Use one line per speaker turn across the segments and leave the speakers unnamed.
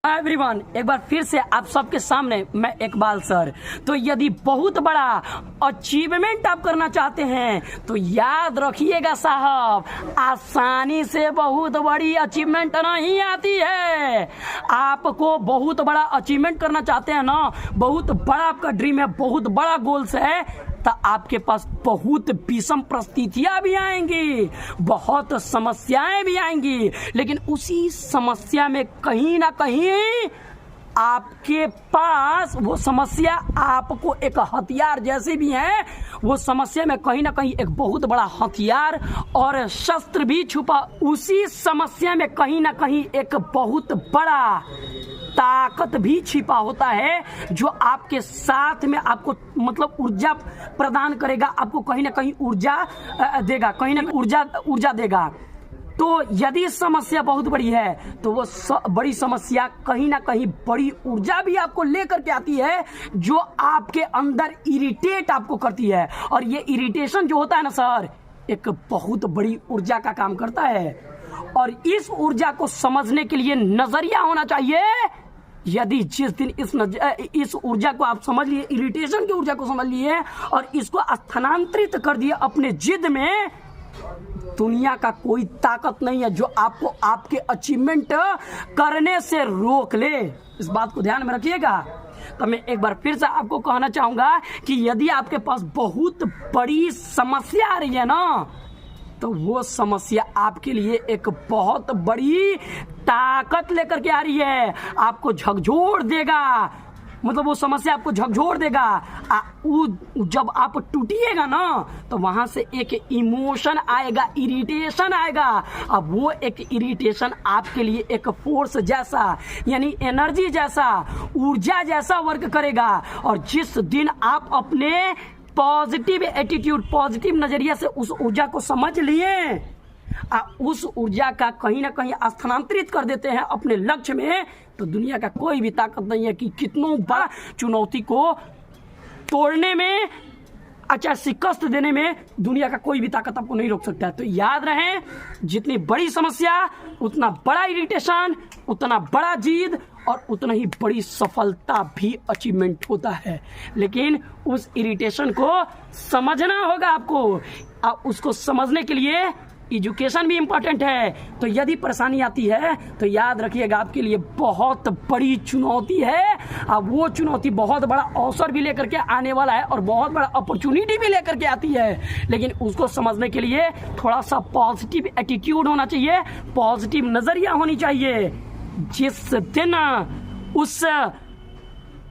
Everyone, एक बार फिर से आप सबके सामने मैं इकबाल सर। तो यदि बहुत बड़ा अचीवमेंट आप करना चाहते हैं तो याद रखिएगा साहब, आसानी से बहुत बड़ी अचीवमेंट नहीं आती है। आपको बहुत बड़ा अचीवमेंट करना चाहते हैं ना, बहुत बड़ा आपका ड्रीम है, बहुत बड़ा गोल्स है, तो आपके पास बहुत विषम परिस्थितियां भी आएंगी, बहुत समस्याएं भी आएंगी, लेकिन उसी समस्या में कहीं ना कहीं आपके पास वो समस्या आपको एक हथियार जैसी भी है, वो समस्या में कहीं ना कहीं एक बहुत बड़ा हथियार और शस्त्र भी छुपा, उसी समस्या में कहीं ना कहीं एक बहुत बड़ा ताकत भी छिपा होता है, जो आपके साथ में आपको मतलब ऊर्जा प्रदान करेगा, आपको कहीं ना कहीं ऊर्जा देगा, कहीं ना कहीं ऊर्जा देगा। तो यदि समस्या बहुत बड़ी है तो वो बड़ी समस्या कहीं ना कहीं बड़ी ऊर्जा भी आपको लेकर के आती है, जो आपके अंदर इरिटेट आपको करती है। और ये इरिटेशन जो होता है ना सर, एक बहुत बड़ी ऊर्जा का काम करता है। और इस ऊर्जा को समझने के लिए नजरिया होना चाहिए। यदि जिस दिन इस ऊर्जा को आप समझ लिए, इरिटेशन की ऊर्जा को समझ लिए और इसको स्थानांतरित कर दिए अपने जिद में, दुनिया का कोई ताकत नहीं है जो आपको आपके अचीवमेंट करने से रोक ले। इस बात को ध्यान में रखिएगा। तो मैं एक बार फिर से आपको कहना चाहूंगा कि यदि आपके पास बहुत बड़ी समस्या आ रही है ना, तो वो समस्या आपके लिए एक बहुत बड़ी ताकत लेकर के आ रही है, आपको झकझोर देगा। मतलब वो समस्या आपको झकझोर देगा। जब आप टूटिएगा ना, तो वहां से एक इमोशन आएगा, इरिटेशन आएगा। अब वो एक इरिटेशन आपके लिए एक फोर्स जैसा, यानी एनर्जी जैसा, ऊर्जा जैसा वर्क करेगा। और जिस दिन आप अपने पॉजिटिव एटीट्यूड, पॉजिटिव नजरिया से उस ऊर्जा को समझ लिए, उस ऊर्जा का कहीं ना कहीं स्थानांतरित कर देते हैं अपने लक्ष्य में, तो दुनिया का कोई भी ताकत नहीं है कि कितनों बड़ा चुनौती को तोड़ने में, अच्छा शिकस्त देने में, दुनिया का कोई भी ताकत आपको नहीं रोक सकता है। तो याद रहे, जितनी बड़ी समस्या उतना बड़ा इरिटेशन, उतना बड़ा जिद और उतना ही बड़ी सफलता भी अचीवमेंट होता है। लेकिन उस इरिटेशन को समझना होगा आपको। उसको समझने के लिए एजुकेशन भी इम्पोर्टेंट है। तो यदि परेशानी आती है तो याद रखिएगा, आपके लिए बहुत बड़ी चुनौती है। अब वो चुनौती बहुत बड़ा अवसर भी लेकर के आने वाला है और बहुत बड़ा अपॉर्चुनिटी भी लेकर के आती है। लेकिन उसको समझने के लिए थोड़ा सा पॉजिटिव एटीट्यूड होना चाहिए, पॉजिटिव नजरिया होनी चाहिए। जिस दिन उस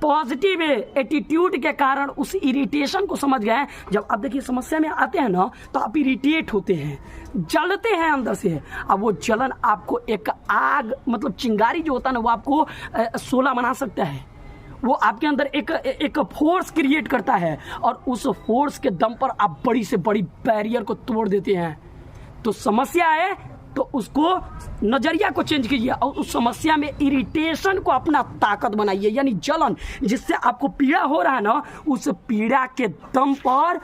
पॉजिटिव एटीट्यूड के कारण उस इरिटेशन को समझ गए, जब आप देखिए समस्या में आते हैं ना, तो आप इरिटेट होते हैं, जलते हैं अंदर से। अब वो जलन आपको एक आग, मतलब चिंगारी जो होता है ना, वो आपको शोला बना सकता है। वो आपके अंदर एक फोर्स क्रिएट करता है और उस फोर्स के दम पर आप बड़ी से बड़ी बैरियर को तोड़ देते हैं। तो समस्या है तो उसको नजरिया को चेंज कीजिए और उस समस्या में इरिटेशन को अपना ताकत बनाइए, यानी जलन जिससे आपको पीड़ा हो रहा है ना, उस पीड़ा के दम पर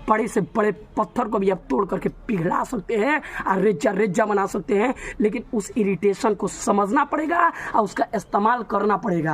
बड़े से बड़े पत्थर को भी आप तोड़ करके पिघला सकते हैं और रेजा बना सकते हैं। लेकिन उस इरिटेशन को समझना पड़ेगा और उसका इस्तेमाल करना पड़ेगा।